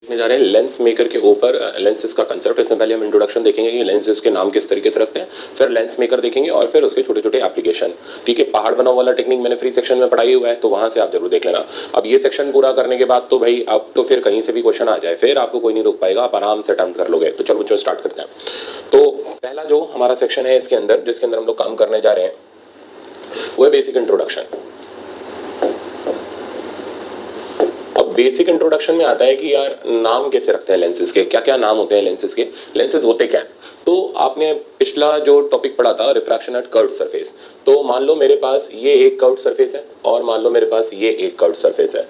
देखने जा रहे हैं लेंस मेकर के ऊपर लेंसेज का कंसेप्ट। इसमें पहले हम इंट्रोडक्शन देखेंगे कि लेंसेज के नाम किस तरीके से रखते हैं, फिर लेंस मेकर देखेंगे और फिर उसके छोटे छोटे एप्लीकेशन। ठीक है, पहाड़ बनाओ वाला टेक्निक मैंने फ्री सेक्शन में पढ़ाई हुआ है, तो वहां से आप जरूर देख लेना। अब ये सेक्शन पूरा करने के बाद तो भाई अब तो फिर कहीं से भी क्वेश्चन आ जाए फिर आपको कोई नहीं रोक पाएगा, आप आराम से अटेम्प्ट कर लोगे। तो चलो बच्चों स्टार्ट करते हैं। तो पहला जो हमारा सेक्शन है इसके अंदर, जिसके अंदर हम लोग काम करने जा रहे हैं, वो है बेसिक इंट्रोडक्शन। अब बेसिक इंट्रोडक्शन में आता है कि यार नाम कैसे रखते हैं लेंसेज के, क्या क्या नाम होते हैं लेंसेज के, लेंसेज होते क्या हैं। तो आपने पिछला जो टॉपिक पढ़ा था रिफ्रैक्शन एट कर्व्ड सरफेस, तो मान लो मेरे पास ये एक कर्व्ड सरफेस है और मान लो मेरे पास ये एक कर्व्ड सरफेस है।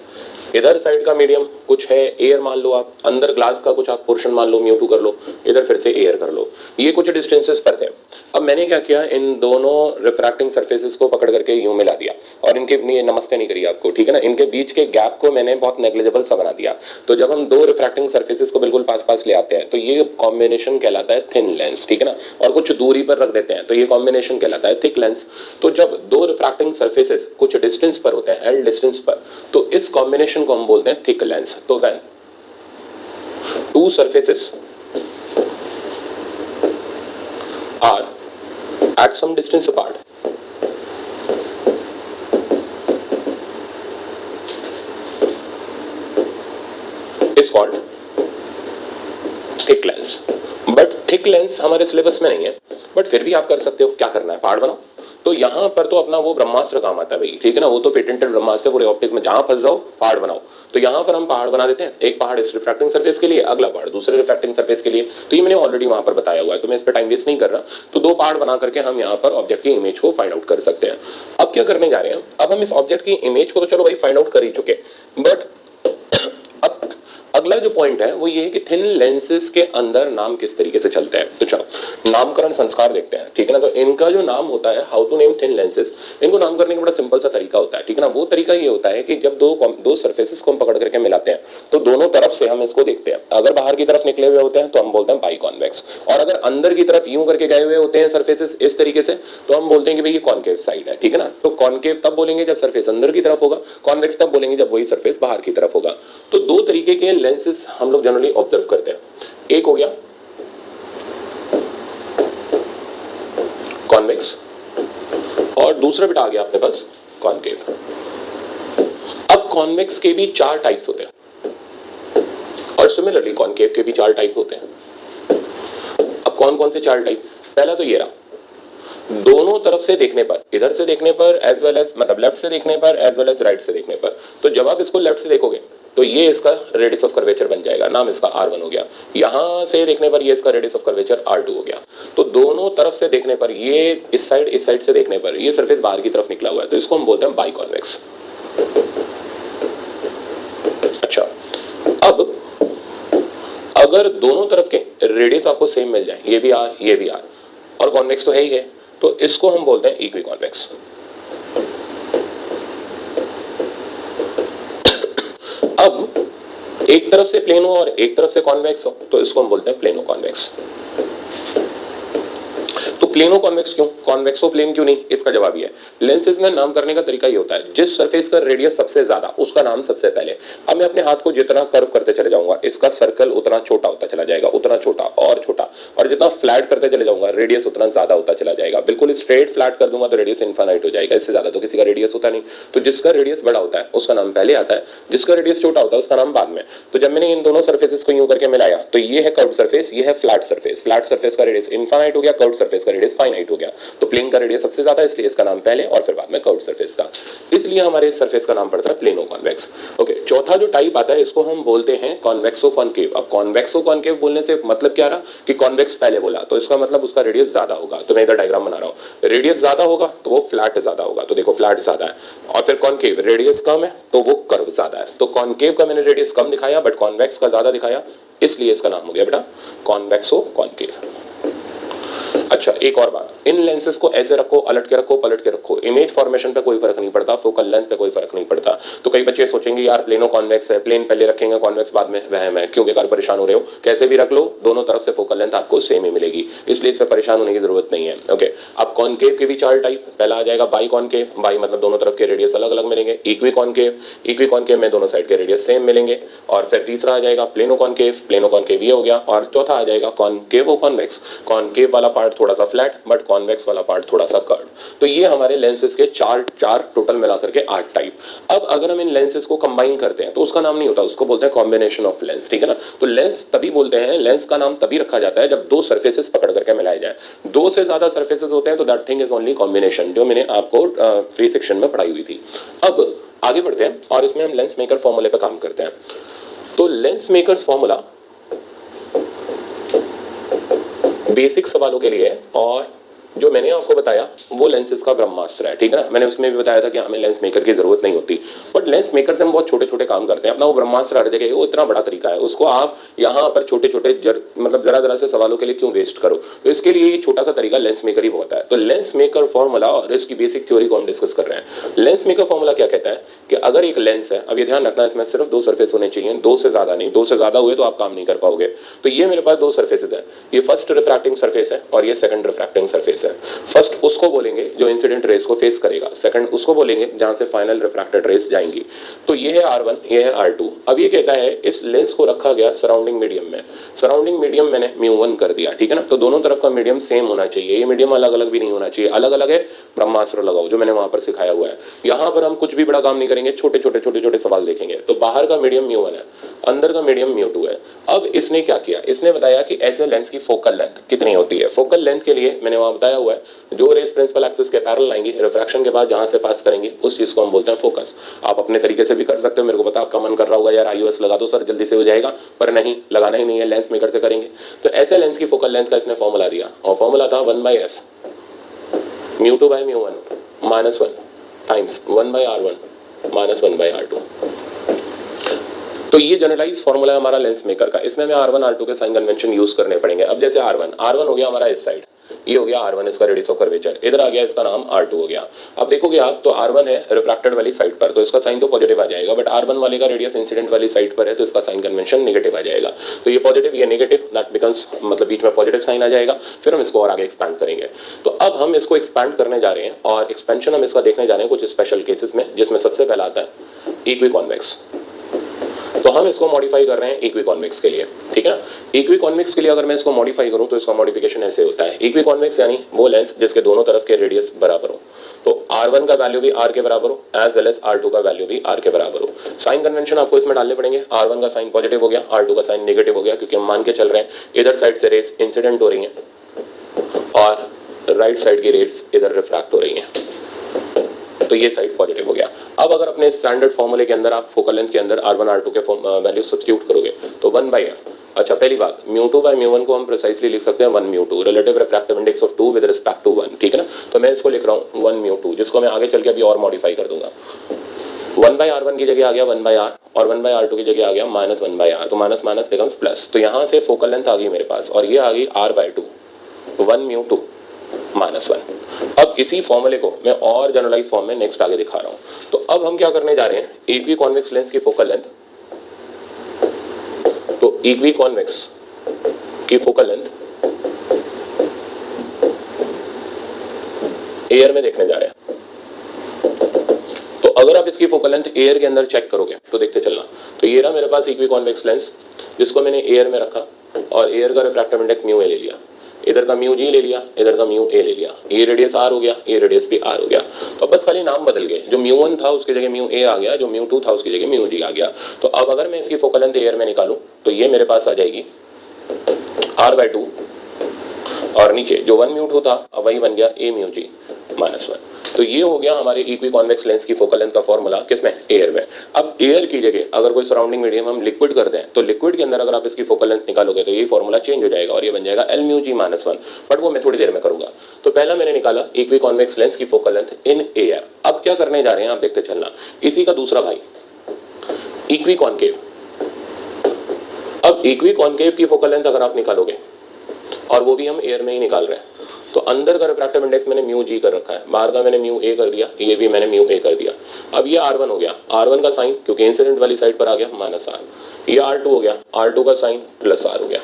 इधर साइड का मीडियम कुछ है एयर मान लो, आप अंदर ग्लास का कुछ आप पोर्शन मान लो μ2 कर लो, इधर फिर से एयर कर लो, ये कुछ डिस्टेंसेस पर थे। अब मैंने क्या किया, इन दोनों रिफ्रैक्टिंग सरफेसेस को पकड़ करके यूं मिला दिया और इनके ये नमस्ते नहीं करिए आपको, ठीक है ना, इनके बीच के गैप को मैंने बहुत नेग्लिजिबल सा बना दिया। तो जब हम दो रिफ्रैक्टिंग सरफेसेस को बिल्कुल पास पास ले आते हैं तो ये कॉम्बिनेशन कहलाता है थिन लेंस, ठीक है ना, और कुछ दूरी पर रख देते हैं तो ये कॉम्बिनेशन कहलाता है थिक लेंस। तो जब दो रिफ्रैक्टिंग सरफेसेस कुछ डिस्टेंस पर होते हैं, एल डिस्टेंस पर, तो इस कॉम्बिनेशन को हम बोलते हैं थिक लेंस। तो when two surfaces are at some distance apart is called thick lens। But thick lens हमारे सिलेबस में नहीं है, बट फिर भी आप कर सकते हो। क्या करना है, पहाड़ बनाओ। तो यहाँ पर तो अपना वो ब्रह्मास्त्र काम आता है भाई, ठीक है ना, वो तो पेटेंटेड ब्रह्मास्त्र पूरे ऑप्टिक्स में, जहां फंस जाओ पहाड़ बनाओ। तो यहाँ पर हम पहाड़ बना देते हैं, एक पहाड़ इस रिफ्रैक्टिंग सरफेस के लिए, अगला पहाड़ दूसरे रिफ्रैक्टिंग सरफेस के लिए। तो ये मैंने ऑलरेडी वहां पर बताया हुआ है, तो मैं इस पर टाइम वेस्ट नहीं कर रहा। तो दो पहाड़ बना करके हम यहाँ पर ऑब्जेक्ट की इमेज को फाइंड आउट कर सकते हैं। अब क्या करने जा रहे हैं, अब हम इस ऑब्जेक्ट की इमेज को तो चलो भाई फाइंड आउट कर ही चुके, बट अब अगला जो पॉइंट है वो ये है कि थिन लेंसेज के अंदर नाम किस तरीके से चलते हैं। तो चलो नामकरण संस्कार देखते हैं, ठीक है ना। तो इनका जो नाम होता है, how to name thin lenses, इनको नाम करने का बड़ा सिंपल सा तरीका होता है, ठीक है ना। वो तरीका ये होता है कि जब दो सरफेसेस को हम पकड़ करके मिलाते हैं तो दोनों तरफ से हम इसको देखते हैं। अगर बाहर की तरफ निकले हुए होते हैं तो हम बोलते हैं बाई कॉन्वेक्स, और अगर अंदर की तरफ यूं करके गए हुए होते हैं सरफेसेस इस तरीके से, तो हम बोलते हैं कि भाई ये कॉन्केव साइड है, ठीक है ना। तो कॉन्केव तब बोलेंगे जब सरफेस अंदर की तरफ होगा, कॉन्वेक्स तब बोलेंगे जब वही सरफेस बाहर की तरफ होगा। तो दो तरीके के लेंसेज हम लोग जनरली ऑब्जर्व करते हैं, एक हो गया कॉन्वेक्स और दूसरा बेटा आ गया अपने पास कॉन्केव। अब कॉन्वेक्स के भी चार टाइप्स होते हैं और सिमिलरली कॉन्केव के भी चार टाइप होते हैं। अब कौन कौन से चार टाइप, पहला तो ये रहा, दोनों तरफ से देखने पर, इधर से देखने पर एज वेल एज, मतलब लेफ्ट से देखने पर एज वेल एज राइट से देखने पर। तो जब आप इसको लेफ्ट से देखोगे तो ये इसका रेडियस ऑफ कर्वेचर बन जाएगा, नाम इसका R1 हो गया। यहां से देखने पर ये इसका रेडियस ऑफ कर्वेचर R2 हो गया। तो दोनों तरफ से देखने पर, ये इस साइड से देखने पर ये सरफेस बाहर की तरफ निकला हुआ है, तो इसको हम बोलते हैं बाई कॉन्वेक्स। अच्छा, अब अगर दोनों तरफ के रेडियस आपको सेम मिल जाए, ये भी R ये भी R, और कॉन्वेक्स तो है ही है, तो इसको हम बोलते हैं इक्वी कॉन्वेक्स। अब एक तरफ से प्लेन हो और एक तरफ से कॉन्वेक्स हो तो इसको हम बोलते हैं प्लेनो कॉन्वेक्स। तो प्लेनो कॉन्वेक्स क्यों, कॉन्वेक्सो प्लेन क्यों नहीं, इसका जवाब ये है, लेंसेज में नाम करने का तरीका ये होता है, जिस सरफेस का रेडियस सबसे ज्यादा उसका नाम सबसे पहले। अब मैं अपने हाथ को जितना कर्व करते चले जाऊंगा इसका सर्कल उतना छोटा होता चला जाएगा, उतना छोटा और छोटा, और जितना फ्लैट करते चले जाऊंगा रेडियस उतना ज्यादा होता चला जाएगा। बिल्कुल स्ट्रेट फ्लैट कर दूंगा तो रेडियस इनफाइनाइट हो जाएगा, इससे ज्यादा तो किसी का रेडियस होता नहीं। तो जिसका रेडियस बड़ा होता है उसका नाम पहले आता है, जिसका रेडियस छोटा होता है उसका नाम बाद में। तो जब मैंने इन दोनों सर्फेसेस को यूं करके मिलाया तो ये है कर्व सरफेस, ये है फ्लैट सरफेस। फ्लैट सरफेस का रेडियस इनफाइनाइट हो गया, कर्व सरफेस का रेडियस फाइनाइट हो गया। तो प्लेन का रेडियस सबसे ज्यादा, इसलिए इसका नाम पहले और फिर बाद में कर्व्ड सरफेस का, इसलिए हमारे इस सरफेस का नाम पड़ता है प्लेनो कॉन्वेक्स। ओके, चौथा जो टाइप आता है इसको हम बोलते हैं कॉन्वेक्सो कॉन्केव। अब कॉन्वेक्सो कॉन्केव बोलने से मतलब क्या रहा कि कॉन्वेक्स पहले बोला तो इसका मतलब उसका रेडियस ज्यादा होगा। तो मैं इधर डायग्राम बना रहा हूं, रेडियस ज्यादा होगा तो वो फ्लैट ज्यादा होगा, तो देखो फ्लैट ज्यादा है, और फिर कॉन्केव रेडियस कम है तो वो कर्व ज्यादा है। तो कॉन्केव का मैंने रेडियस कम दिखाया बट कॉन्वेक्स का ज्यादा दिखाया, इसलिए इसका नाम हो गया बेटा कॉन्वेक्सो कॉन्केव। अच्छा एक और बात, इन लेंसेज को ऐसे रखो, अलट के रखो, पलट के रखो, इमेज फॉर्मेशन पे कोई फर्क नहीं पड़ता, फोकल लेंथ पे कोई फर्क नहीं पड़ता। तो कई बच्चे सोचेंगे यार प्लेनो कॉन्वेक्स है, प्लेन पहले रखेंगे कॉन्वेक्स बाद में, वहम है, क्यों बेकार परेशान हो रहे हो, कैसे भी रख लो, दोनों तरफ से फोकल लेंथ आपको सेम ही मिलेगी, इसलिए इस पर परेशान होने की जरूरत नहीं है। ओके, अब कॉन्केव के भी चार टाइप, पहला आ जाएगा बाई कॉन्केव, बाई मतलब दोनों तरफ के रेडियस अलग अलग मिलेंगे, इक्वी कॉन्केव, इक्वी कॉन्केव में दोनों साइड के रेडियस सेम मिलेंगे, और फिर तीसरा आ जाएगा प्लेनो कॉन्केव, प्लेनो कॉन्केव ये हो गया, और चौथा आ जाएगा कॉन्केव कॉन्वेक्स, कॉन्केव वाला पार्ट थोड़ा सा फ्लैट बट कॉन्वेक्स वाला पार्ट थोड़ा सा कर्व। तो ये हमारे लेंसेज के चार टोटल मिलाकर के 8 टाइप। अब अगर हम इन लेंसेज को कंबाइन करते हैं तो उसका नाम नहीं होता, उसको बोलते हैं कॉम्बिनेशन ऑफ लेंस, ठीक है ना। तो लेंस तभी बोलते हैं, लेंस का नाम तभी रखा जाता है जब दो सरफेसेस पकड़ करके मिलाए जाए, दो से ज्यादा सरफेसेस होते हैं तो that thing is only combination, जो मैंने आपको फ्री सेक्शन में पढ़ाई हुई थी। अब आगे बढ़ते हैं और इसमें हम लेंस मेकर फॉर्मूले पे काम करते हैं। तो लेंस मेकर्स फॉर्मूला बेसिक सवालों के लिए, और जो मैंने आपको बताया वो लेंसेज का ब्रह्मास्त्र है, ठीक है ना। मैंने उसमें भी बताया था कि हमें लेंस मेकर की जरूरत नहीं होती, बट लेंस मेकर से हम बहुत छोटे छोटे काम करते हैं, अपना वो ब्रह्मास्त्र हर जगह, वो इतना बड़ा तरीका है, उसको आप यहाँ पर छोटे छोटे मतलब जरा जरा से सवालों के लिए क्यों वेस्ट करो। तो इसके लिए ये छोटा सा तरीका लेंस मेकर ही बहुत है। तो लेंस मेकर फॉर्मूला और इसकी बेसिक थ्योरी को हम डिस्कस कर रहे हैं। लेंस मेकर फॉर्मूला क्या कहता है कि अगर एक लेंस है, अब ये ध्यान रखना इसमें सिर्फ दो सरफेस होने चाहिए, दो से ज्यादा नहीं, दो से ज्यादा हुए तो आप काम नहीं कर पाओगे। तो ये मेरे पास दो सरफेसेस है, ये फर्स्ट रिफ्रैक्टिंग सरफेस है और ये सेकंड रिफ्रैक्टिंग सरफेस है। फर्स्ट उसको बोलेंगे जो इंसिडेंट रेस को फेस करेगा, सेकंड उसको बोलेंगे जहां से फाइनल रिफ्रैक्टेड रेस जाएंगी। तो ये है R1, ये है R2। अब ये कहता है इस लेंस को रखा गया सराउंडिंग मीडियम में, सराउंडिंग मीडियम मैंने μ1 कर दिया, ठीक है ना। तो दोनों तरफ का मीडियम सेम होना चाहिए, ये मीडियम अलग अलग भी नहीं होना चाहिए, अलग अलग है ब्रह्मास्त्र लगाओ जो मैंने वहां पर सिखाया हुआ है। यहाँ पर हम कुछ भी बड़ा काम नहीं करेंगे, छोटे छोटे छोटे छोटे सवाल देखेंगे। तो बाहर का मीडियम μ1 है, अंदर का मीडियम μ2 है। अब इसने क्या किया, इसने बताया कि ऐसे लेंस की फोकल लेंथ कितनी होती है। फोकल लेंथ के लिए मैंने वहां बताया हुआ है, जो रेस प्रिंसिपल एक्सिस के पैरेलल आएंगी, रिफ्रैक्शन के बाद जहां से पास करेंगे उस चीज को हम बोलते हैं फोकस। आप अपने तरीके से भी कर सकते हो, मेरे को पता आपका मन कर रहा होगा यार IOS लगा दो सर जल्दी से हो जाएगा, पर नहीं, लगाना ही नहीं है, लेंस मेकर से करेंगे। तो ऐसे लेंस की फोकल लेंथ का इसने फॉर्मूला दिया, और फॉर्मूला था 1/f μ2/μ1 -1 टाइम्स 1/r1 -1/r2। तो ये जनरलाइज फॉर्मूला है हमारा लेंस मेकर का। इसमें हमें R1 R2 के साइन कन्वेंशन यूज करने पड़ेंगे। अब जैसे R1 हो गया हमारा इस साइड, ये हो गया R1 इसका रेडियस ऑफ कर्वेचर, इधर आ गया इसका नाम R2 हो गया। अब देखोगे आप तो R1 है रिफ्रैक्टेड वाली साइड पर, तो इसका साइन तो पॉजिटिव आ जाएगा, बट R1 वाले का रेडियस इंसिडेंट वाली साइड पर है तो इसका साइन कन्वेंशन नेगेटिव आ जाएगा। तो ये पॉजिटिव ये नेगेटिव, दैट बिकम्स मतलब बीच में पॉजिटिव साइन आ जाएगा। फिर हम इसको और आगे एक्सपैंड करेंगे। तो अब हम इसको एक्सपैंड करने जा रहे हैं, और एक्सपेंशन हम इसका देखने जा रहे हैं कुछ स्पेशल केसेस में, जिसमें सबसे पहला आता है इक्वी कॉन्वेक्स। तो हम इसको मॉडिफाई कर रहे हैं इक्वी कॉन्वेक्स के लिए, ठीक है ना। इक्वी कॉन्वेक्स के लिए अगर मैं इसको मॉडिफाई करूं तो इसका मॉडिफिकेशन ऐसे होता है। इक्वी कॉन्वेक्स यानी वो लेंस जिसके दोनों तरफ के रेडियस बराबर हो, तो R1 का वैल्यू भी R के बराबर हो, एज वेल एज R2 का वैल्यू भी R के बराबर हो। साइन कन्वेंशन आपको इसमें डालने पड़ेंगे। R1 का साइन पॉजिटिव हो गया, R2 का साइन नेगेटिव हो गया, क्योंकि हम मान के चल रहे हैं इधर साइड से रेस इंसिडेंट हो रही हैं और राइट साइड की रेस इधर रिफ्रैक्ट हो रही हैं, तो ये साइड पॉजिटिव हो गया। अब अगर अपने स्टैंडर्ड फॉर्मूले के अंदर आप फोकल लेंथ के अंदर R1 R2 के वैल्यू सब्स्टिट्यूट करोगे तो 1/f। अच्छा पहली बात μ2/μ1 को हम प्रिसाइसली लिख सकते हैं 1/μ2, relative refractive index of 2 with respect to 1, ठीक है ना। तो मैं इसको लिख रहा हूँ 1/μ2, जिसको मैं आगे चल के अभी और मॉडिफाई कर दूंगा। 1/r1 की जगह आ गया 1/r, और 1/r2 की जगह आ गया -1/r, तो माइनस माइनस बिकम्स प्लस। तो यहाँ से फोकल लेंथ आ गई मेरे पास, और ये आ गई R/2, 1/μ2 -1। अब इसी फॉर्मूले को मैं और जनरलाइज फॉर्म में नेक्स्ट आगे दिखा रहा हूं। तो अब हम क्या करने जा रहे हैं, इक्वी कॉन्वेक्स लेंस की फोकल लेंथ, तो इक्वी कॉन्वेक्स की फोकल लेंथ एयर में देखने जा रहे हैं। तो अगर आप इसकी फोकल लेंथ एयर के अंदर चेक करोगे तो देखते चलना। तो ये रहा मेरे पास इक्वी कॉन्वेक्स लेंस, जिसको मैंने एयर में रखा और एयर का रिफ्रैक्टिव इंडेक्स μa ले लिया, इधर का μg ले लिया, इधर का μa ले लिया, ये रेडियस r हो गया, ये रेडियस भी r हो गया। तो बस खाली नाम बदल गए, जो μ1 था उसकी जगह μa आ गया, जो μ2 था उसकी जगह μg आ गया। तो अब अगर मैं इसकी फोकल लेंथ एयर में निकालूं तो ये मेरे पास आ जाएगी R/2, और नीचे जो 1/μ2 था अब वही बन गया a μg -1। तो ये हो गया हमारे इक्वी कॉन्वेक्स लेंस की फोकल लेंथ का फॉर्मूला, किसमें, एयर में। अब एयर की जगह अगर कोई सराउंडिंग मीडियम हम लिक्विड कर दें तो लिक्विड के अंदर अगर आप इसकी फोकल लेंथ निकालोगे तो ये फॉर्मूला चेंज हो जाएगा और ये बन जाएगा L μg -1, बट वो मैं थोड़ी देर में करूंगा। तो पहला मैंने निकाला इक्वी कॉन्वेक्स लेंस की फोकल लेंथ इन एयर। अब क्या करने जा रहे हैं आप देखते चलना, इसी का दूसरा भाई इक्वी कॉन्केव। अब इक्वी कॉन्केव की फोकल लेंथ अगर आप निकालोगे, और वो भी हम एयर में ही निकाल रहे हैं, तो अंदर का रिफ्रैक्टिव इंडेक्स मैंने म्यू जी कर रखा है, बाहर का मैंने म्यू ए कर दिया, ये भी मैंने म्यू ए कर दिया। अब ये R1 हो गया, R1 का साइन क्योंकि इंसिडेंट वाली साइड पर आ गया माइनस आर, ये R2 हो गया, R2 का साइन प्लस आर हो गया।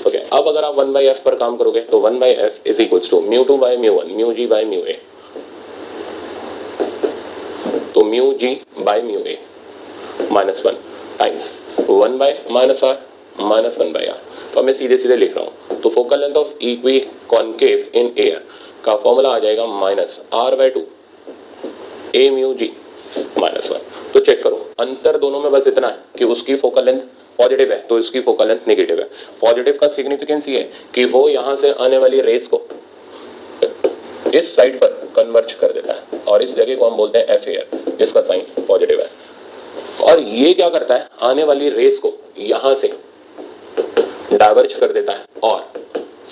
ओके, अब अगर आप 1/f पर काम करोगे तो 1/f is equals to mu two by mu one, mu G by mu A, तो mu G by mu A minus 1 times 1 by minus R minus 1 by R. तो मैं सीधे सीधे लिख रहा हूँ, तो focal length of equiconcave in air का फॉर्मूला आ जाएगा minus r/2 A mu G minus 1। तो चेक करो, अंतर दोनों में बस इतना है कि उसकी फोकल लेंथ पॉजिटिव है तो इसकी फोकल लेंथ नेगेटिव है। पॉजिटिव का सिग्निफिकेंस ये है कि वो यहाँ से आने वाली रेस को इस साइड पर कन्वर्ज कर देता है और इस जगह को हम बोलते हैं एफ एयर, जिसका साइन पॉजिटिव है। और ये क्या करता है, आने वाली रेस को यहाँ से डाइवर्ज कर देता है और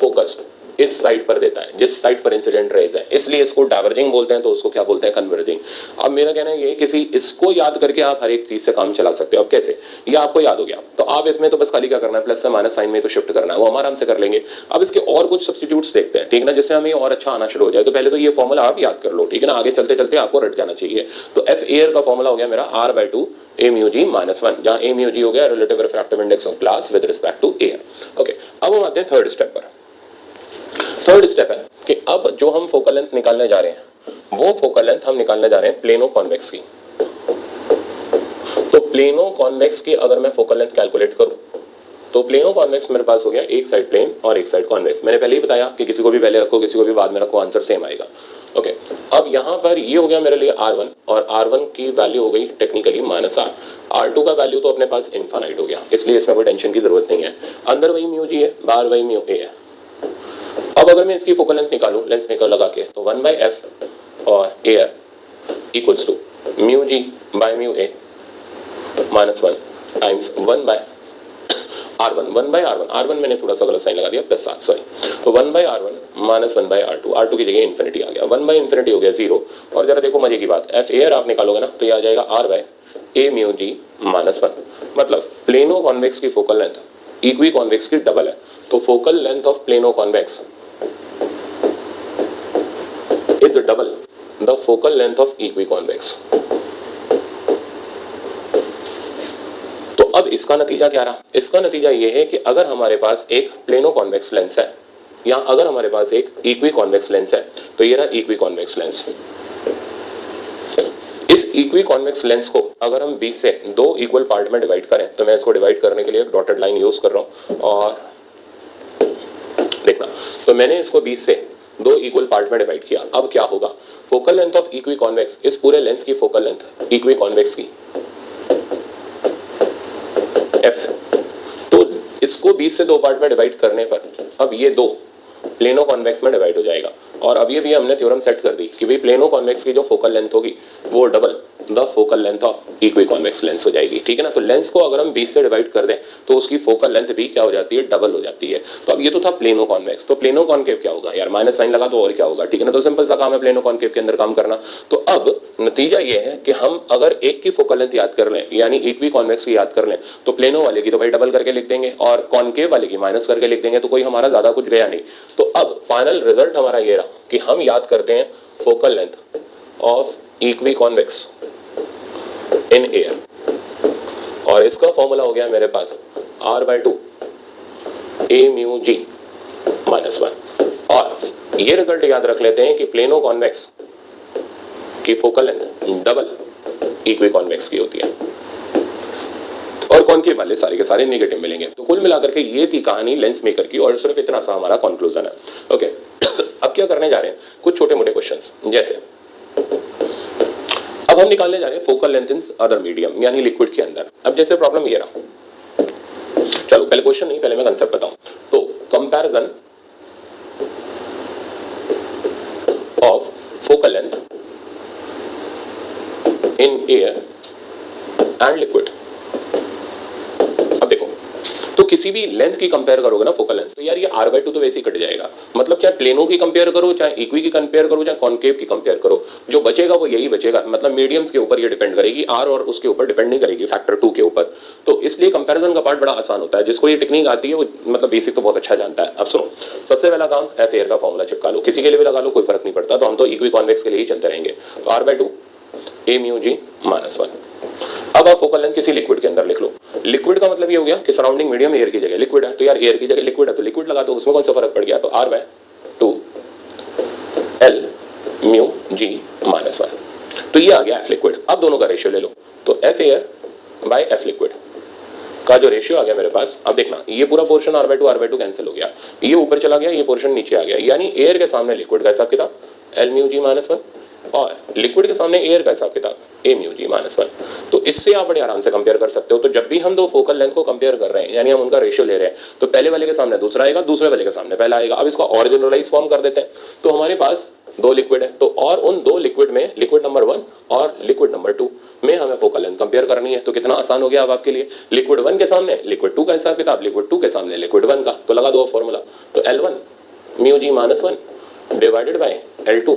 फोकस इस साइड पर देता है जिस साइड पर इंसिडेंट रेज है, इसलिए इसको डाइवर्जिंग बोलते हैं, तो उसको क्या बोलते हैं, कन्वर्जिंग। अब मेरा कहना है ये किसी इसको याद करके आप हर एक चीज से काम चला सकते हो। अब कैसे, ये आपको याद हो गया तो आप इसमें तो बस खाली क्या करना है, प्लस से माइनस साइन में तो शिफ्ट करना है, वो हम आराम से कर लेंगे। अब इसके और कुछ सब्स्टिट्यूट्स देखते हैं, ठीक ना, जिससे हमें और अच्छा आना शुरू हो जाए। तो पहले तो ये फॉर्मूला आप याद कर लो, ठीक है ना, आगे चलते चलते आपको रट जाना चाहिए। तो एफ एयर का फॉर्मूला हो गया मेरा r/2 A mu G minus 1, जहां ए म्यू जी हो गया relative refractive index of glass with respect to air. Okay, अब हम आते हैं थर्ड स्टेप पर। थर्ड स्टेप है कि अब जो हम फोकल लेंथ निकालने जा रहे हैं वो फोकल लेंथ हम निकालने जा रहे हैं प्लेनो कॉन्वेक्स की। तो प्लेनो कॉन्वेक्स की अगर मैं फोकल लेंथ कैलकुलेट करूं तो प्लेनो कॉन्वेक्स मेरे पास हो गया एक साइड प्लेन और एक साइड कॉन्वेक्स। मैंने पहले ही बताया कि किसी को भी पहले रखो किसी को भी बाद में रखो, आंसर सेम आएगा। ओके, अब यहाँ पर ये हो गया मेरे लिए R1 और R1 की वैल्यू हो गई टेक्निकली माइनस आर। R2 का वैल्यू तो अपने पास इन्फानाइट हो गया, इसलिए इसमें कोई टेंशन की जरूरत नहीं है। अंदर वही म्यू जी है, बाहर वही म्यू ए है। अब अगर मैं इसकी फोकल लेंथ निकालूं लेंस मेकर लगा के तो 1/f और air equals to mu ji by mu A minus 1 times 1/r1, 1/r1, r1 मैंने थोड़ा सा गलत साइन लगा दिया प्लस आर, सॉरी। तो 1/r1 माइनस 1/r2, r2 की जगह इन्फिनिटी आ गया, 1/इन्फिनिटी हो गया 0। और जरा देखो मजे की बात, एफ एयर आप निकालोगे ना तो ये आ जाएगा r/a म्यू जी माइनस 1। मतलब प्लेनो कॉन्वेक्स की फोकल लेंथ इक्वी कॉन्वेक्स की डबल है। तो focal length of plano convex is double the focal length of equi convex. तो अब इसका नतीजा क्या रहा, इसका नतीजा ये है कि अगर हमारे पास एक प्लेनो कॉन्वेक्स लेंस है या अगर हमारे पास एक इक्वी कॉन्वेक्स लेंस है, तो ये रहा इक्वी कॉन्वेक्स लेंस। इस इक्वी कॉन्वेक्स लेंस को अगर हम 20 से 2 इक्वल पार्ट में डिवाइड करें, तो मैं इसको डिवाइड करने के लिए एक डॉटेड लाइन यूज कर रहा हूं और देखना, तो मैंने इसको 20 से 2 इक्वल पार्ट में डिवाइड किया। अब क्या होगा, focal length of equi convex, इस पूरे लेंस की फोकल लेंथ इक्वी कॉन्वेक्स की f, तो इसको 20 से 2 पार्ट में डिवाइड करने पर अब ये 2 प्लेनो कॉन्वेक्स में डिवाइड हो जाएगा। और अभी भी हमने थ्योरम सेट कर दी कि भाई प्लेनो कॉन्वेक्स की जो फोकल लेंथ होगी वो double the focal length of equi convex lens हो जाएगी, ठीक है ना। तो लेंस को अगर हम 20 से डिवाइड कर दें तो उसकी फोकल लेंथ भी क्या हो जाती है, डबल हो जाती है। तो अब ये तो था प्लेनो कॉन्वेक्स, तो प्लेनो कॉन्केव क्या होगा यार, माइनस साइन लगा तो और क्या होगा, ठीक है ना। तो सिंपल सा काम है प्लेनो कॉन्केव के अंदर काम करना। तो अब नतीजा ये है कि हम अगर एक की फोकल लेंथ याद कर लें यानी इक्वी कॉन्वेक्स की याद कर लें तो प्लेनो वाले की तो भाई डबल करके लिख देंगे और कॉन्केव वाले की माइनस करके लिख देंगे, तो कोई हमारा ज्यादा कुछ गया नहीं। तो अब फाइनल रिजल्ट हमारा ये रहा कि हम याद करते हैं focal length of equi convex in air और इसका फॉर्मूला हो गया मेरे पास r/2 A mu G minus 1। और ये रिजल्ट याद रख लेते हैं कि प्लेनो कॉन्वेक्स की focal length double equi convex की होती है और कॉन्केव वाले सारे के सारे नेगेटिव मिलेंगे। तो कुल मिलाकर के ये थी कहानी लेंस मेकर की और सिर्फ इतना सा हमारा कंक्लूजन है। ओके, अब क्या करने जा रहे हैं, कुछ छोटे मोटे क्वेश्चंस, जैसे अब हम निकालने जा रहे हैं focal length in other medium यानी लिक्विड के अंदर। अब जैसे प्रॉब्लम ये रहा, चलो पहले क्वेश्चन नहीं पहले मैं कंसेप्ट बताऊं। तो comparison of focal length in air and liquid. अब देखो, तो किसी भी लेंथ की कंपेयर करोगे ना फोकल लेंथ, तो यार ये r/2 तो वैसे ही कट जाएगा। मतलब चाहे प्लेनों की कंपेयर करो, चाहे इक्वी की कंपेयर करो, चाहे कॉन्केव की कंपेयर करो, जो बचेगा वो यही बचेगा। मतलब मीडियम्स के ऊपर ये डिपेंड करेगी, r और उसके ऊपर डिपेंड नहीं करेगी फैक्टर 2 के ऊपर। तो इसलिए कंपैरिजन का पार्ट बड़ा आसान होता है। जिसको ये टेक्निक आती है वो मतलब बेसिक तो बहुत अच्छा जानता है। अब सुनो, सबसे पहला काम एफ एयर का फॉर्मूला चिपका लो, किसी के लिए भी लगा लो, कोई फर्क नहीं पड़ता। तो हम तो इक्वी कॉन्वेक्स के लिए ही चलते रहेंगे। तो r/2 a mu g minus 1। अब आप फोकल लेंथ किसी लिक्विड के अंदर लिख लो। लिक्विड का मतलब ये हो गया कि सराउंडिंग मीडियम एयर की जगह लिक्विड है, तो यार एयर की जगह लिक्विड है तो लिक्विड लगा दो, उसमें कौन सा फर्क पड़ गया। तो r/2 l mu g minus 1। तो ये आ गया एफ लिक्विड। अब दोनों का रेशियो ले लो, तो F air by F liquid का जो रेशियो आ गया मेरे पास, अब देखना ये पूरा पोर्शन r/2 कैंसिल हो गया, ये ऊपर चला गया, ये पोर्शन नीचे आ गया, यानी एयर के सामने लिक्विड का हिसाब किताब l म्यू g माइनस 1 और लिक्विड के सामने एयर का हिसाब किताब a म्यू g माइनस 1। तो इससे आप बड़े आराम से कंपेयर कर सकते हो। तो जब भी हम दो फोकल लेंथ को कंपेयर कर रहे हैं, यानी हम उनका रेशियो ले रहे हैं, तो पहले वाले के सामने दूसरा आएगा, दूसरे वाले के सामने पहला आएगा। अब इसका और जनरलाइज फॉर्म कर देते हैं। तो हमारे पास दो लिक्विड है, तो और उन दो लिक्विड में लिक्विड नंबर 1 और लिक्विड नंबर 2 में हमें फोकल लेंथ कंपेयर करनी है। तो कितना आसान हो गया अब आपके लिए, लिक्विड 1 के सामने लिक्विड 2 का हिसाब किताब, लिक्विड 2 के सामने लिक्विड 1 का। तो लगा दो फॉर्मूला, तो L1 mu g minus 1 divided bye L2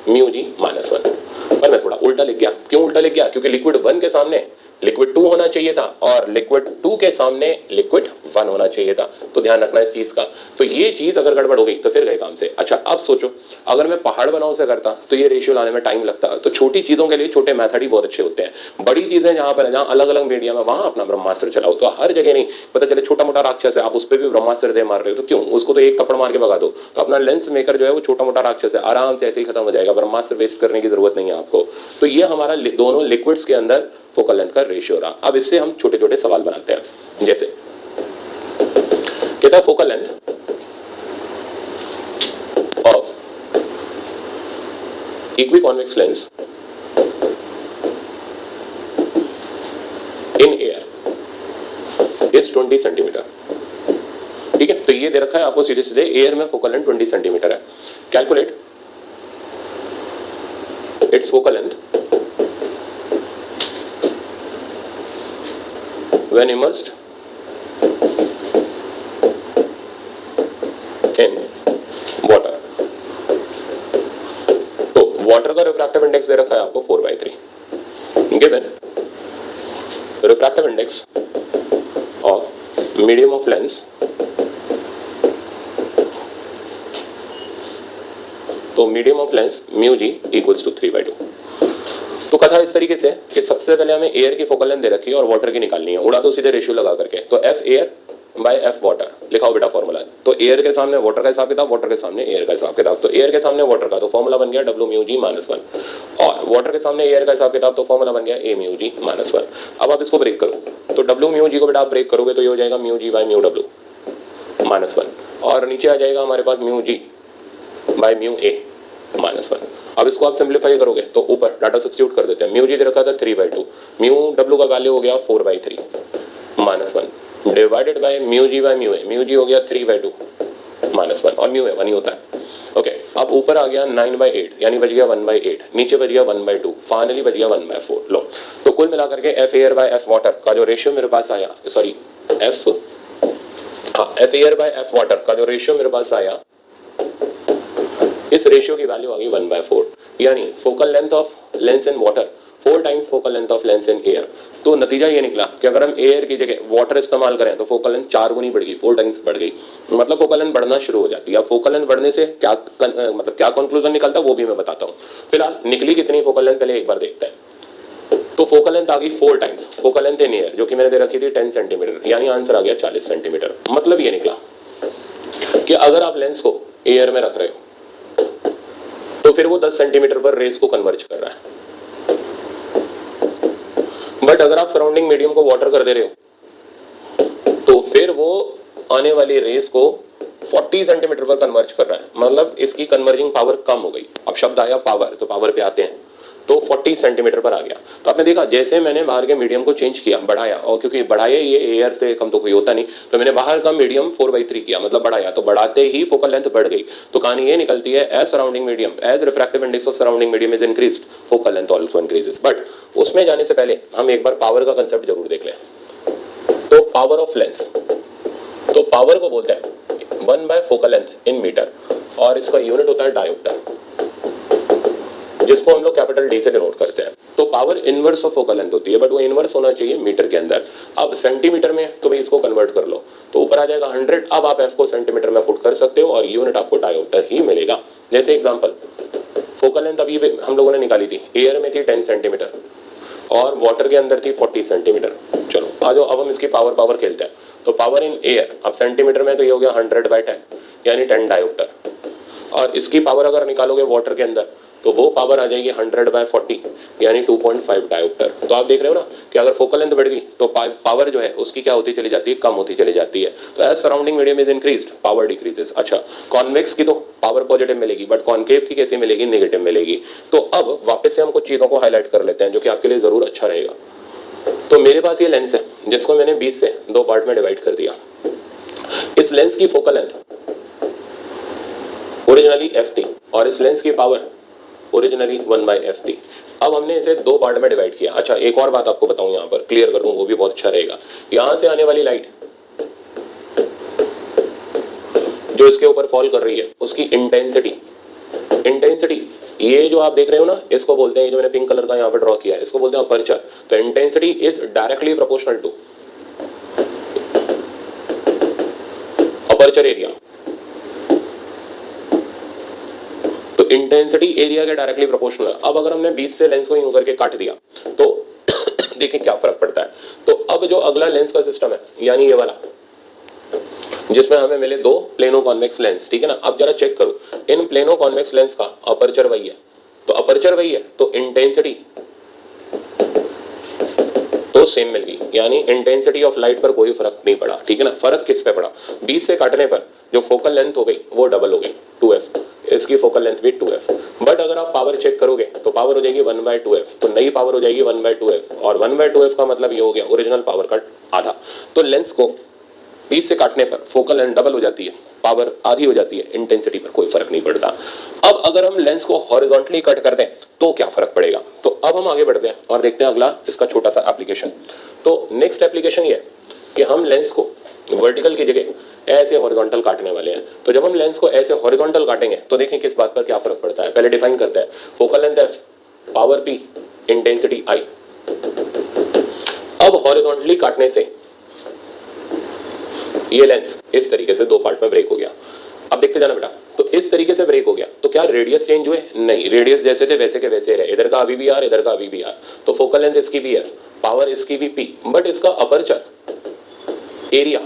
mu g minus 1। पर मैं थोड़ा उल्टा लिख गया। क्यों उल्टा लिख गया? क्योंकि लिक्विड 1 के सामने लिक्विड 2 होना चाहिए था और लिक्विड 2 के सामने लिक्विड 1 होना चाहिए था। तो ध्यान रखना इस चीज का। तो ये चीज अगर गड़बड़ हो गई तो फिर गए काम से। अच्छा अब सोचो, अगर मैं पहाड़ बनाओ से करता तो ये रेशियो लाने में टाइम लगता। तो छोटी चीजों के लिए छोटे मेथड ही बहुत अच्छे होते हैं। बड़ी चीजें जहां पर जहां अलग अलग मीडियम है वहां अपना ब्रह्मास्त्र चलाओ। तो हर जगह नहीं, पता चले छोटा मोटा राक्षस है आप उस पर भी ब्रह्मास्त्र दे मार रहे हो, तो क्यों, उसको तो एक थप्पड़ मार के भगा दो। तो अपना लेंस मेकर जो है वो छोटा मोटा राक्षस है, आराम से ऐसे ही खत्म हो जाएगा। ब्रह्मास्त्र वेस्ट करने की जरूरत नहीं है आपको। तो ये हमारा दोनों लिक्विड्स के अंदर फोकल लेंथ का रेशियो रहा। अब इससे हम छोटे छोटे सवाल बनाते हैं। जैसे कहता है focal length of equiconvex lens in air is 20 centimetre. ठीक है, तो ये दे रखा है आपको सीधे सीधे, एयर में फोकल लेंथ 20 सेंटीमीटर है। Calculate its focal length when immersed in water। तो वाटर का रिफ्रैक्टिव इंडेक्स दे रखा है आपको 4/3 given refractive index of medium of lens. तो medium of lens mu g equals to 3/2। तो कथा इस तरीके से कि सबसे पहले हमें एयर की फोकल लेंथ दे रखी है और वाटर की निकालनी है। उड़ा दो सीधे रेशियो लगा करके। तो F air by F water लिखाओ बेटा फॉर्मूला। तो एयर के सामने वाटर का हिसाब किताब, वाटर के सामने एयर का हिसाब किताब। तो एयर के सामने वाटर का तो फॉर्मूला बन गया W म्यू g माइनस 1 और वाटर के सामने एयर का हिसाब किताब तो फॉर्मूला बन गया A म्यू g माइनस 1। अब आप इसको ब्रेक करो, तो W म्यू g को बेटा आप ब्रेक करोगे तो ये हो जाएगा mu g by mu W minus 1 और नीचे आ जाएगा हमारे पास mu g by mu A minus 1। अब इसको आप सिंप्लीफाई करोगे तो ऊपर डाटा सब्स्टिट्यूट कर देते हैं। म्यू जी दे रखा था 3/2, म्यू डब्ल्यू का वैल्यू हो गया 4/3 minus 1 divided by mu ji by mu A. Mu जी हो गया 3/2 माइनस 1 और म्यू ए 1 ही होता है। ओके, अब ऊपर आ गया 9/8 यानी बच गया 1/8, नीचे बच गया 1/2, फाइनली बच गया 1/4। लो, तो कुल मिला करके F air by F water का जो रेशियो मेरे पास आया, sorry F air by F water का जो रेशियो मेरे पास आया, इस रेशियो की वैल्यू आ गई 1/4। यानी focal length of lens in water 4 times focal length of lens in air. तो नतीजा ये निकला कि अगर हम एयर की जगह वाटर इस्तेमाल करें तो फोकल लेंथ 4 गुनी बढ़ गई, 4 टाइम्स बढ़ गई। मतलब फोकल लेंथ बढ़ना शुरू हो जाती है। अब फोकल लेंथ बढ़ने से क्या मतलब क्या कंक्लूजन निकलता है वो भी मैं बताता हूँ। फिलहाल निकली कितनी फोकल लेंथ पहले एक बार देखते हैं। तो फोकल लेंथ आ गई 4 times focal length in air, जो कि मैंने दे रखी थी 10 सेंटीमीटर, यानी आंसर आ गया 40 सेंटीमीटर। मतलब ये निकला कि अगर आप लेंस को एयर में रख रहे हो तो फिर वो 10 सेंटीमीटर पर रेस को कन्वर्ज कर रहा है। बट अगर आप सराउंडिंग मीडियम को वाटर कर दे रहे हो तो फिर वो आने वाली रेस को 40 सेंटीमीटर पर कन्वर्ज कर रहा है। मतलब इसकी कन्वर्जिंग पावर कम हो गई। अब शब्द आया पावर, तो पावर पे आते हैं, तो 40 सेंटीमीटर पर आ गया। तो आपने देखा जैसे मैंने बाहर के मीडियम को चेंज किया, बढ़ाया, और क्योंकि बढ़ाया ये एयर से कम तो कोई होता नहीं, तो मैंने बाहर का मीडियम 4/3 किया, मतलब बढ़ाया, तो बढ़ाते ही फोकल लेंथ बढ़ गई। तो कहानी ये निकलती है, as surrounding medium, as refractive index of surrounding medium is increased, focal length also increases. But उसमें जाने से पहले हम एक बार पावर का कंसेप्ट जरूर देख लें। तो पावर ऑफ लेंस तो पावर को बोलते हैं 1 by focal length in metre, और इसका यूनिट होता है डायोप्टर, जिसको हम लोग कैपिटल डी से डिनोट करते हैं। तो power inverse of focal length होती है, बट वो इनवर्स होना चाहिए मीटर के अंदर। अब सेंटीमीटर में तो भाई इसको कन्वर्ट कर लो, तो ऊपर आ जाएगा 100। अब आप एफ को सेंटीमीटर में पुट कर सकते हो और यूनिट आपको डायोप्टर ही मिलेगा। जैसे एग्जांपल, फोकल लेंथ अभी हम लोगों ने निकाली थी, एयर में थी 10 सेंटीमीटर और वाटर के अंदर थी 40 सेंटीमीटर। चलो आ जाओ, अब हम इसकी पावर खेलते हैं। तो पावर इन एयर, अब सेंटीमीटर में तो ये हो गया 100/10 यानी 10 डायोप्टर, और इसकी पावर अगर निकालोगे वाटर के अंदर तो वो पावर आ जाएगी 100/40 यानी 2.5 डायोप्टर। तो आप देख रहे हो ना कि अगर फोकल लेंथ बढ़ गई तो पावर जो है उसकी क्या होती चली जाती है, कम होती चली जाती है। तो as surrounding medium is increased, power decreases. अच्छा, कॉन्वेक्स की तो पावर पॉजिटिव मिलेगी, बट कॉन्केव की कैसी मिलेगी, नेगेटिव मिलेगी। तो अब वापस से हम कुछ चीज़ों को हाईलाइट कर लेते हैं जो कि आपके लिए ज़रूर अच्छा रहेगा। तो मेरे पास ये लेंस है जिसको मैंने 20 से 2 पार्ट में डिवाइड कर दिया। इस लेंस की फोकल लेंथ ओरिजिनली एफ थी और इस लेंस की पावर ओरिजिनली 1/ft। अब हमने इसे 2 पार्ट में डिवाइड किया। अच्छा, एक और बात आपको बताऊं, यहाँ पर क्लियर कर दूं, वो भी बहुत अच्छा रहेगा। यहाँ से आने वाली लाइट जो इसके ऊपर फॉल कर रही है उसकी इंटेंसिटी ये जो आप देख रहे हो ना, इसको बोलते हैं, जो मैंने पिंक कलर का यहाँ पर ड्रॉ किया है, इसको बोलते हैं अपर्चर। तो intensity is directly proportional to aperture area. तो इंटेंसिटी एरिया के डायरेक्टली प्रोपोर्शनल है। अब अगर हमने 20 से लेंस को यूं करके काट दिया तो देखिए क्या फर्क पड़ता है। तो अब जो अगला लेंस का सिस्टम है, यानी ये वाला, जिसमें हमें मिले 2 प्लेनो कॉन्वेक्स लेंस, ठीक है ना। अब जरा चेक करो, इन प्लेनो कॉन्वेक्स लेंस का अपर्चर वही है, तो अपर्चर वही है, तो इंटेंसिटी तो सेम मिल गई, यानी इंटेंसिटी ऑफ लाइट पर कोई फर्क नहीं पड़ा, ठीक है ना। फर्क किस पे पड़ा, 20 से काटने पर जो फोकल लेंथ हो गई वो डबल हो गई 2f, इसकी फोकल लेंथ भी 2f। बट अगर आप पावर चेक करोगे तो पावर हो जाएगी 1/2f, तो नई पावर हो जाएगी 1/2f, और 1/2f का मतलब ये हो गया ओरिजिनल पावर का आधा। तो लेंस को 20 से काटने पर फोकल लेंथ डबल हो जाती है, पावर आधी हो जाती है, इंटेंसिटी पर कोई फर्क नहीं पड़ता। अब अगर हम लेंस को हॉरिजॉन्टली कट कर दें तो क्या फर्क पड़ेगा। तो अब हम आगे बढ़ते हैं और देखते हैं अगला इसका छोटा सा एप्लीकेशन। तो नेक्स्ट एप्लीकेशन ये है कि हम लेंस को वर्टिकल की जगह ऐसे हॉरिजॉन्टल काटने वाले हैं। तो जब हम लेंस को ऐसे हॉरिजॉन्टल काटेंगे तो देखें किस बात पर क्या फर्क पड़ता है। पहले डिफाइन करते हैं, focal length F, power P, intensity I. अब हॉरिजॉन्टली काटने से ये लेंस इस तरीके से 2 पार्ट में ब्रेक हो गया। अब देखते जाना बेटा, तो इस तरीके से ब्रेक हो गया तो क्या रेडियस चेंज हुए, नहीं, रेडियस जैसे थे वैसे के वैसे रहे। इधर का अभी भी आर, इधर का अभी भी आर। तो फोकल लेंथ इसकी भी एफ, पावर इसकी भी पी, बट इसका अपर्चर एरिया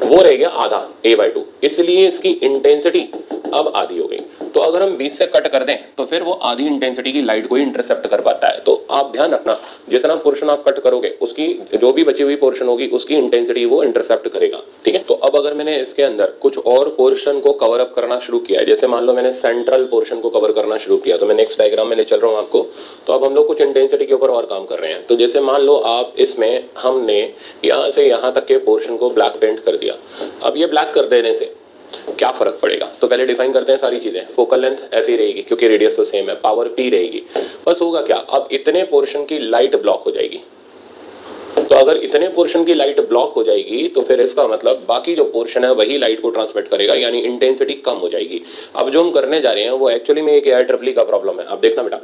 वो रह गया आधा, a/2, इसलिए इसकी इंटेंसिटी अब आधी हो गई। तो अगर हम 20 से कट कर दें तो फिर वो आधी इंटेंसिटी की लाइट को ही इंटरसेप्ट कर पाता है। तो आप ध्यान रखना, जितना पोर्शन आप कट करोगे उसकी जो भी बची हुई पोर्शन होगी उसकी इंटेंसिटी वो इंटरसेप्ट करेगा, ठीक है। तो अब अगर मैंने इसके अंदर कुछ और पोर्शन को कवर अप करना शुरू किया है, जैसे मान लो मैंने सेंट्रल पोर्शन को कवर करना शुरू किया, तो मैं नेक्स्ट डायग्राम में ले चल रहा हूँ आपको। तो अब हम लोग कुछ इंटेंसिटी के ऊपर और काम कर रहे हैं। तो जैसे मान लो आप इसमें हमने यहाँ से यहाँ तक के पोर्शन को ब्लैक पेंट कर दिया। अब ये ब्लैक कर देने से क्या फर्क पड़ेगा, तो पहले डिफाइन करते हैं सारी चीजें। फोकल लेंथ एफ ही रहेगी क्योंकि रेडियस तो सेम है, पावर पी रहेगी। बस होगा क्या, अब इतने पोर्शन की लाइट ब्लॉक हो जाएगी। तो अगर इतने पोर्शन की लाइट ब्लॉक हो जाएगी तो फिर इसका मतलब बाकी जो पोर्शन है वही लाइट को ट्रांसमिट करेगा, यानी इंटेंसिटी कम हो जाएगी। अब जो हम करने जा रहे हैं वो एक्चुअली में एक IEEE का प्रॉब्लम है। अब देखना बेटा,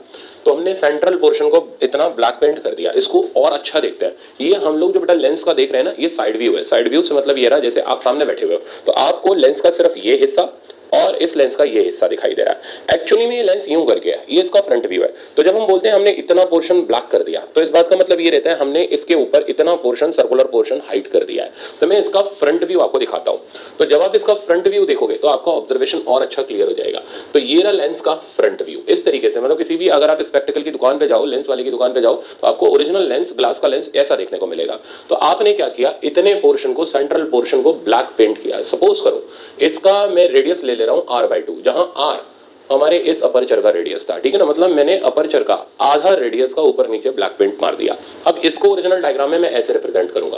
तो हमने सेंट्रल पोर्शन को इतना ब्लैक पेंट कर दिया, इसको और अच्छा देखते हैं। ये हम लोग जो बेटा लेंस का देख रहे हैं ना, ये साइड व्यू है। साइड व्यू से मतलब ये रहा, जैसे आप सामने बैठे हुए हो तो आपको लेंस का सिर्फ ये हिस्सा और इस लेंस का ये हिस्सा दिखाई दे रहा है। एक्चुअली में ये लेंस यूं करके है, ये इसका फ्रंट व्यू है। तो जब हम बोलते हैं हमने इतना पोर्शन ब्लैक कर दिया, तो इस बात का मतलब ये रहता है हमने इसके ऊपर इतना पोर्शन, सर्कुलर पोर्शन हाइड कर दिया है। तो मैं इसका फ्रंट व्यू आपको दिखाता हूं। तो जब आप इसका फ्रंट व्यू देखोगे तो आपका ऑब्जर्वेशन और अच्छा क्लियर हो जाएगा। तो ये रहा लेंस का फ्रंट व्यू इस तरीके से। मतलब किसी भी अगर आप स्पेक्टिकल की दुकान पे जाओ, लेंस वाले की दुकान पे जाओ, तो आपको ओरिजिनल लेंस, ग्लास का लेंस ऐसा देखने को मिलेगा। तो आपने क्या किया, इतने पोर्शन को, सेंट्रल पोर्शन को ब्लैक पेंट किया। सपोज करो इसका मैं रेडियस ले रहा हूं r/2, जहां r हमारे इस अपर्चर का रेडियस था, ठीक है ना। मतलब मैंने अपर्चर का आधा रेडियस का ऊपर नीचे ब्लैक पेंट मार दिया। अब इसको ओरिजिनल डायग्राम में मैं ऐसे रिप्रेजेंट करूंगा।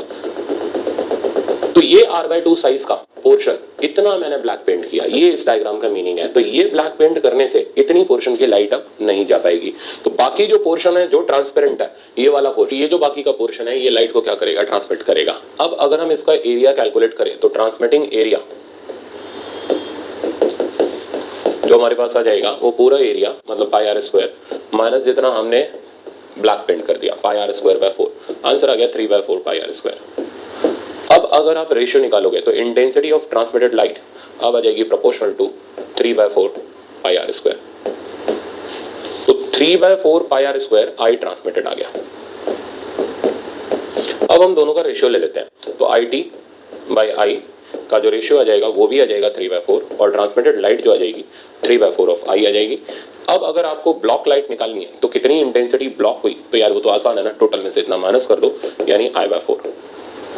तो ये r/2 साइज का पोर्शन इतना मैंने ब्लैक पेंट किया, ये इस डायग्राम का मीनिंग है। तो ये ब्लैक पेंट करने से इतनी पोर्शन की लाइट अब नहीं जा पाएगी। तो बाकी जो पोर्शन है जो ट्रांसपेरेंट है, ये वाला पोर्शन, ये जो बाकी का पोर्शन है, ये लाइट को क्या करेगा, ट्रांसमिट करेगा। अब अगर हम इसका एरिया कैलकुलेट करें तो ट्रांसमिटिंग एरिया जो हमारे पास आ जाएगा वो पूरा एरिया मतलब पाई आर स्क्वायर माइनस जितना हमने ब्लैक पेंट कर दिया, पाई आर स्क्वायर बाय 4। आंसर आ गया 3/4 पाई आर स्क्वायर। अब अगर आप रेशियो निकालोगे तो इंटेंसिटी ऑफ ट्रांसमिटेड लाइट अब आ जाएगी proportional to 3/4 pi r square. तो 3/4 pi r square I transmitted आ गया। अब हम दोनों का रेशियो ले लेते हैं। तो आई टी बाई आई का जो रेशियो आ जाएगा वो भी आ जाएगा 3/4 और ट्रांसमिटेड लाइट जो आ जाएगी 3/4 ऑफ आई आ जाएगी। अब अगर आपको ब्लॉक लाइट निकालनी है तो कितनी इंटेंसिटी ब्लॉक हुई, तो यार वो तो आसान है ना, टोटल में से इतना माइनस कर दो यानी I/4।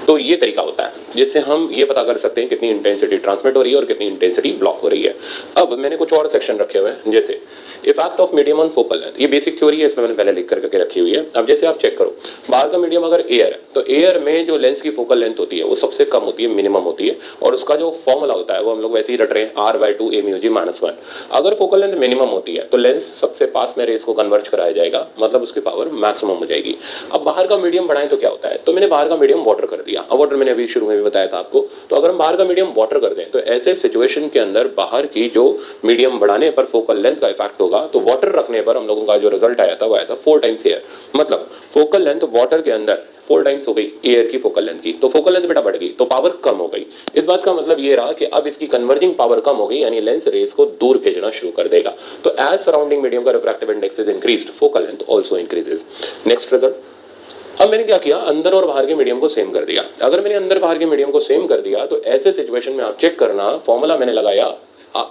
तो ये तरीका होता है जिससे हम ये पता कर सकते हैं कितनी इंटेंसिटी ट्रांसमिट हो रही है और कितनी इंटेंसिटी ब्लॉक हो रही है। अब मैंने कुछ और सेक्शन रखे हुए हैं, जैसे effect of medium on focal length. ये बेसिक थ्योरी है, इसमें मैंने पहले लिख करके रखी हुई है। अब जैसे आप चेक करो, बाहर का मीडियम अगर एयर है तो एयर में जो लेंस की फोकल लेंथ होती है वो सबसे कम होती है, मिनिमम होती है, और उसका जो फॉर्मूला होता है वो हम लोग वैसे ही रट रहे हैं, R/2 μg-1। अगर फोकल लेंथ मिनिमम होती है तो लेंस सबसे पास में रेस को कन्वर्ज कराया जाएगा, मतलब उसकी पावर मैक्सिमम हो जाएगी। अब बाहर का मीडियम बढ़ाएं तो क्या होता है, तो मैंने बाहर का मीडियम वाटर कर दिया। अब वाटर मैंने अभी शुरू में भी बताया था आपको। तो अगर हम बाहर का मीडियम वाटर कर दें तो ऐसे सिचुएशन के अंदर बाहर की जो मीडियम बढ़ाने पर फोकल लेंथ का इफेक्ट होगा, तो वाटर रखने पर हम लोगों का जो रिजल्ट आया था वो आया था 4 टाइम्स एयर। मतलब फोकल लेंथ वाटर के अंदर 4 टाइम्स हो गई एयर की फोकल लेंथ की। तो फोकल लेंथ बेटा बढ़ गई तो पावर कम हो गई। इस बात का मतलब ये रहा कि अब इसकी कन्वर्जिंग पावर कम हो गई, यानी लेंस रेस को दूर भेजना शुरू कर देगा। तो एज सराउंडिंग मीडियम का refractive index is increased, focal length also increases. Next result, अब मैंने क्या किया, अंदर और बाहर के मीडियम को सेम कर दिया। अगर मैंने अंदर बाहर के मीडियम को सेम कर दिया तो ऐसे सिचुएशन में आप चेक करना, फॉर्मूला मैंने लगाया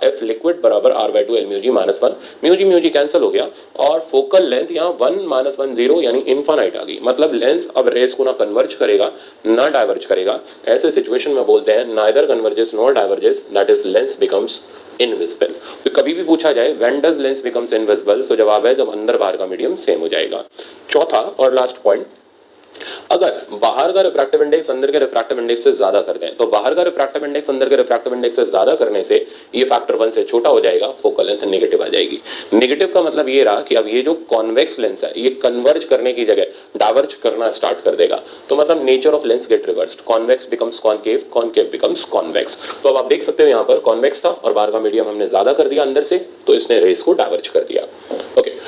F लिक्विड बराबर R/2 L μg-1, μg cancel हो गया और फोकल लेंथ यहाँ 1 - 1 0 यानी इनफाइनाइट आ गई। मतलब लेंस अब रेस को ना कन्वर्ज करेगा ना डाइवर्ज करेगा। ऐसे सिचुएशन में बोलते हैं neither converges nor diverges, that is lens becomes invisible. तो कभी भी पूछा जाए when does lens becomes invisible, तो जवाब है जब अंदर बाहर का मीडियम सेम हो जाएगा। चौथा और लास्ट पॉइंट, अगर बाहर का रिफ्रैक्टिव इंडेक्स अंदर के रिफ्रैक्टिव इंडेक्स से ज्यादा कर दें तो बाहर का रिफ्रैक्टिव इंडेक्स अंदर के रिफ्रैक्टिव इंडेक्स से ज्यादा करने से ये फैक्टर 1 से छोटा हो जाएगा, फोकल लेंथ नेगेटिव आ जाएगी। नेगेटिव का मतलब ये रहा कि अब ये जो कॉन्वेक्स लेंस है ये कन्वर्ज करने की जगह डाइवर्ज करना स्टार्ट कर देगा। तो मतलब nature of lens get reversed, convex becomes concave, concave becomes convex. तो अब आप देख सकते हो यहाँ पर कॉन्वेक्स था और बाहर का मीडियम हमने ज्यादा कर दिया अंदर से, तो इसने रेस को डाइवर्ज कर दिया। ओके,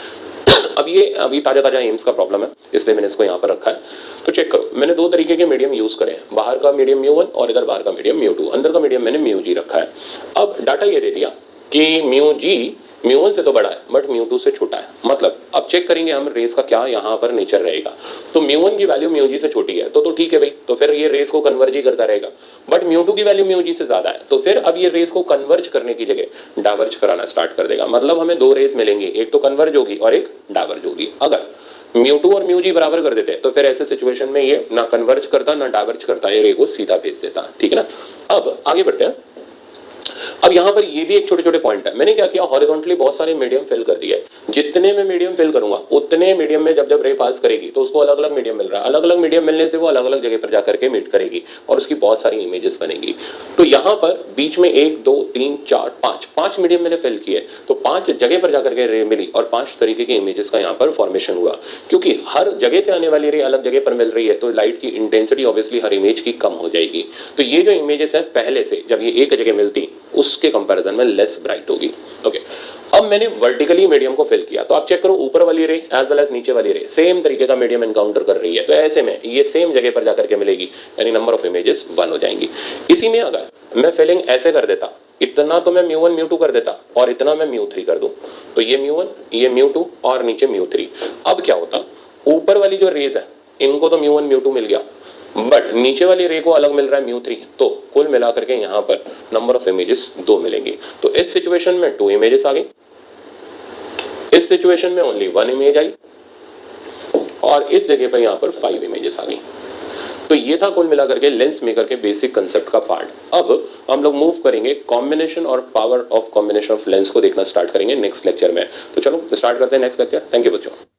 अब ये अभी ताजा एम्स का प्रॉब्लम है इसलिए मैंने इसको यहाँ पर रखा है। तो चेक करो, मैंने 2 तरीके के मीडियम यूज करे हैं, बाहर का मीडियम μ1 और इधर बाहर का मीडियम μ2। अंदर का मीडियम मैंने μg रखा है। अब डाटा ये दे दिया कि μg μ1 से तो बड़ा है बट μ2 से छोटा है। मतलब अब चेक करेंगे हम रेस का क्या यहाँ पर नेचर रहेगा। तो μ1 की वैल्यू μg से छोटी है तो ठीक है भाई, तो फिर ये रेस को कन्वर्ज ही करता रहेगा। बट μ2 की वैल्यू μg से ज्यादा है तो फिर अब ये रेस को कन्वर्ज करने की जगह डाइवर्ज कराना स्टार्ट कर देगा। मतलब हमें 2 रेस मिलेंगी, एक तो कन्वर्ज होगी और एक डाइवर्ज होगी। अगर μ2 और μg बराबर कर देते तो फिर ऐसे सिचुएशन में ये ना कन्वर्ज करता ना डाइवर्ज करता, ये रे को सीधा भेज देता। ठीक है ना। अब आगे बढ़ते हैं। अब यहाँ पर ये भी एक छोटे छोटे पॉइंट है। मैंने क्या किया, हॉरिजॉन्टली बहुत सारे मीडियम फिल कर दिए। जितने में मीडियम फिल करूंगा उतने मीडियम में जब रे पास करेगी तो उसको अलग अलग मीडियम मिल रहा है। अलग अलग मीडियम मिलने से वो अलग अलग जगह पर जाकर के मीट करेगी और उसकी बहुत सारी इमेजेस बनेगी। तो यहाँ पर बीच में 1 2 3 4 5 मीडियम मैंने फिल किए, तो 5 जगह पर जाकर के रे मिली और 5 तरीके की इमेजेस का यहाँ पर फॉर्मेशन हुआ। क्योंकि हर जगह से आने वाली रे अलग जगह पर मिल रही है तो लाइट की इंटेंसिटी ऑब्वियसली हर इमेज की कम हो जाएगी। तो ये जो इमेजेस है पहले से जब ये एक जगह मिलती उसके कंपैरिजन में लेस ब्राइट होगी। ओके, अब मैंने वर्टिकली मीडियम को फिल किया। तो आप चेक करो, ऊपर वाली रे एज वेल एज नीचे वाली रे सेम तरीके का मीडियम एनकाउंटर कर रही है, तो ऐसे में ये सेम जगह पर जाकर के मिलेगी, यानी नंबर ऑफ इमेजेस 1 हो जाएंगी। इसी में अगर मैं फिलिंग ऐसे कर देता, इतना तो मैं μ1 μ2 कर देता और इतना मैं μ3 कर दूं, तो ये μ1 ये μ2 और नीचे μ3। अब क्या होता, ऊपर वाली जो रेज है इनको तो μ1 μ2 मिल गया बट नीचे वाली रे को अलग मिल रहा है μ3, तो कुल मिलाकर के यहाँ पर नंबर ऑफ इमेजेस 2 मिलेंगी। तो इस सिचुएशन में 2 इमेजेस आ गई, इस सिचुएशन में ओनली 1 इमेज आई और इस जगह पर यहाँ पर 5 इमेजेस आ गई। तो ये था कुल मिलाकर के लेंस मेकर के बेसिक कंसेप्ट का पार्ट। अब हम लोग मूव करेंगे कॉम्बिनेशन और power of combination of lens को देखना स्टार्ट करेंगे नेक्स्ट लेक्चर में। तो चलो स्टार्ट करते हैं नेक्स्ट लेक्चर। थैंक यू बच्चों।